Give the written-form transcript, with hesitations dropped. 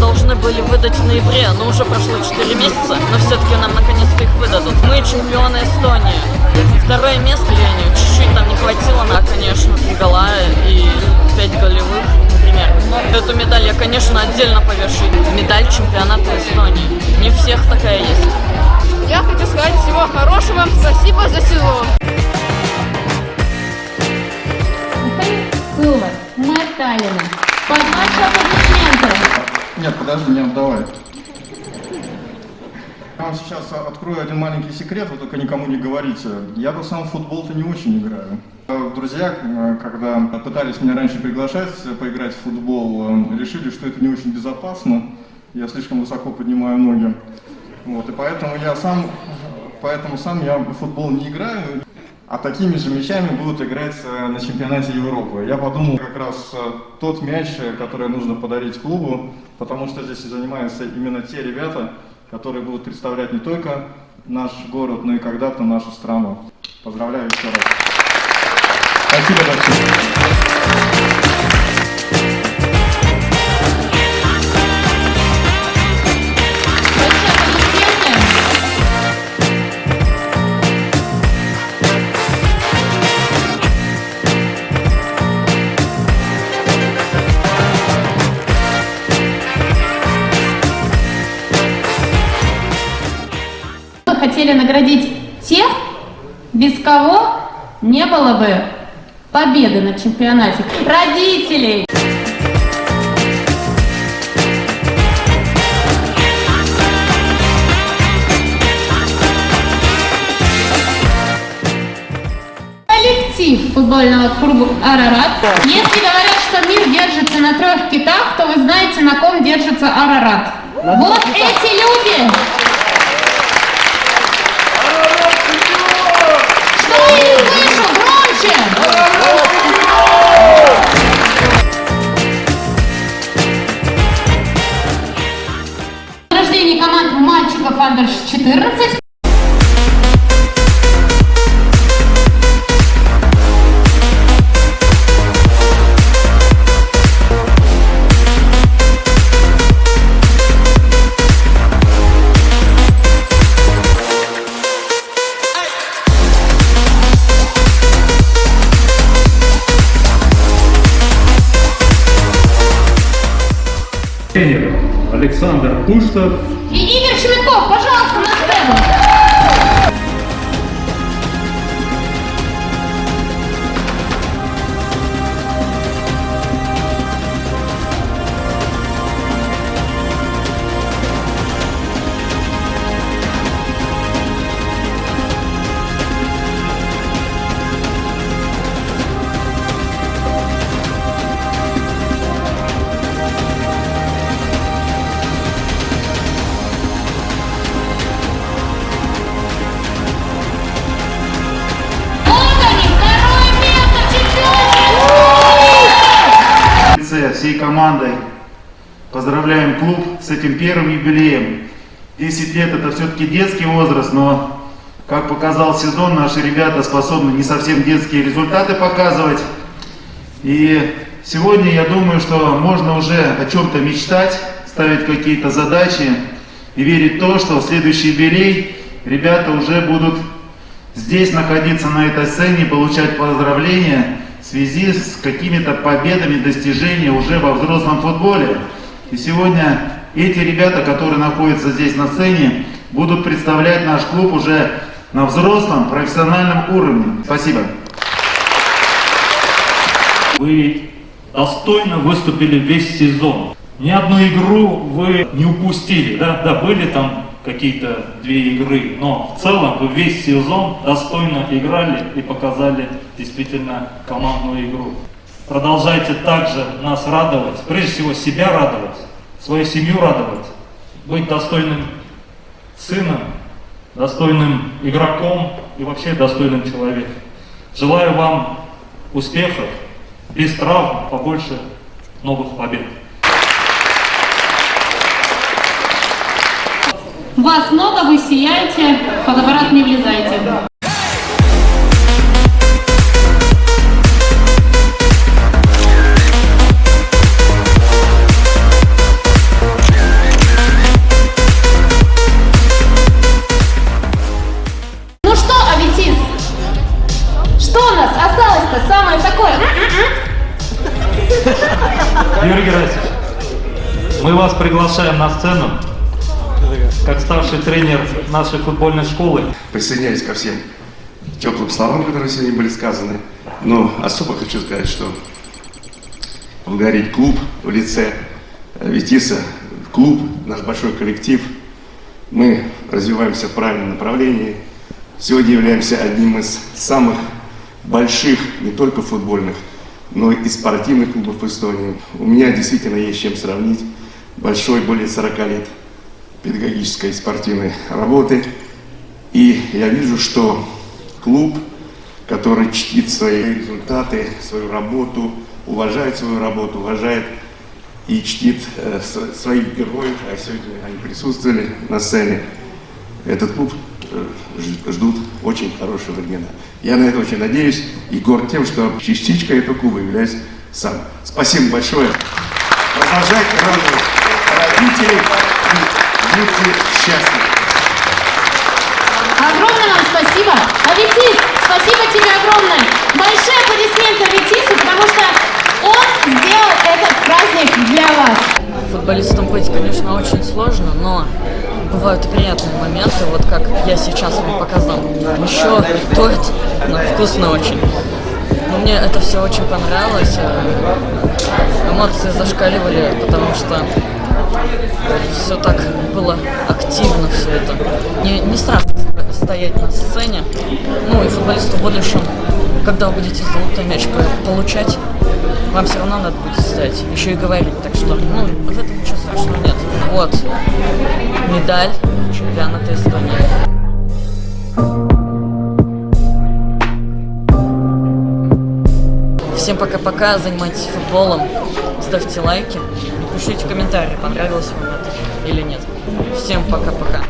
должны были выдать в ноябре, но уже прошло 4 месяца, но все-таки нам наконец-то их выдадут. Мы чемпионы Эстонии. Второе место Леню. Чуть-чуть там не хватило на, конечно, 3 гола и 5 голевых, например. Эту медаль я, конечно, отдельно повешу. Медаль чемпионата Эстонии. Не у всех такая есть. Я хочу сказать всего хорошего. Спасибо за сезон. Кулар, Маталина. Под ваши аплодисменты. Нет, подожди, не отдавай. Я вам сейчас открою один маленький секрет, вы только никому не говорите. Я-то сам в футбол-то не очень играю. Друзья, когда пытались меня раньше приглашать поиграть в футбол, решили, что это не очень безопасно. Я слишком высоко поднимаю ноги. Вот, и поэтому сам я в футбол не играю. А такими же мячами будут играть на чемпионате Европы. Я подумал, как раз тот мяч, который нужно подарить клубу, потому что здесь занимаются именно те ребята, которые будут представлять не только наш город, но и когда-то нашу страну. Поздравляю еще раз. Спасибо большое. Хотели наградить тех, без кого не было бы победы на чемпионате. Родителей! Коллектив футбольного клуба «Арарат». Если говорят, что мир держится на 3 китах, то вы знаете, на ком держится «Арарат». Вот эти люди! Что я не слышу? Громче! Награждение команд мальчиков Андер-14. Тренер Александр Пуштов И Игорь Шемяков, пожалуйста, на сцену. Всей командой поздравляем клуб с этим первым юбилеем. 10 лет это все-таки детский возраст, но, как показал сезон, наши ребята способны не совсем детские результаты показывать. И сегодня я думаю, что можно уже о чем-то мечтать, ставить какие-то задачи и верить в то, что в следующий юбилей ребята уже будут здесь находиться на этой сцене, получать поздравления в связи с какими-то победами, достижениями уже во взрослом футболе. И сегодня эти ребята, которые находятся здесь на сцене, будут представлять наш клуб уже на взрослом профессиональном уровне. Спасибо. вы достойно выступили весь сезон. Ни одну игру вы не упустили. Да, были там какие-то 2 игры, но в целом вы весь сезон достойно играли и показали действительно командную игру. Продолжайте также нас радовать, прежде всего себя радовать, свою семью радовать, быть достойным сыном, достойным игроком и вообще достойным человеком. Желаю вам успехов, без травм, побольше новых побед. Вас много, вы сияете, в фотоаппарат не влезайте. Юрий Герасимович, мы вас приглашаем на сцену как старший тренер нашей футбольной школы. Присоединяюсь ко всем теплым словам, которые сегодня были сказаны. Но особо хочу сказать, что благодарить клуб в лице Витиса, клуб, наш большой коллектив. Мы развиваемся в правильном направлении. Сегодня являемся одним из самых больших, не только футбольных, но и спортивных клубов в Эстонии. У меня действительно есть чем сравнить. Большой, более 40 лет педагогической и спортивной работы. И я вижу, что клуб, который чтит свои результаты, свою работу, уважает свою работу, уважает и чтит своих героев, а сегодня они присутствовали на сцене. Этот клуб ждут очень хорошие времена. Я на это очень надеюсь и горд тем, что частичкой этого клуба являюсь сам. Спасибо большое. Продолжайте радовать родителей и будьте счастливы. Огромное вам спасибо. А Витис, спасибо тебе огромное. Большие аплодисменты Витису, потому что он сделал этот праздник для вас. Футболистом быть, конечно, очень сложно, но бывают приятные моменты, вот как я сейчас вам показал. Еще торт, но вкусно очень. Но мне это все очень понравилось. Эмоции зашкаливали, потому что все так было активно, все это. Не страшно стоять на сцене. Ну и футболисту в будущем, когда вы будете золотой мяч получать, вам все равно надо будет стоять, еще и говорить. Так что, ну, в этом ничего страшного нет. Вот, медаль чемпионата Эстонии. Всем пока-пока, занимайтесь футболом, ставьте лайки, пишите комментарии, понравилось вам это или нет. Всем пока-пока.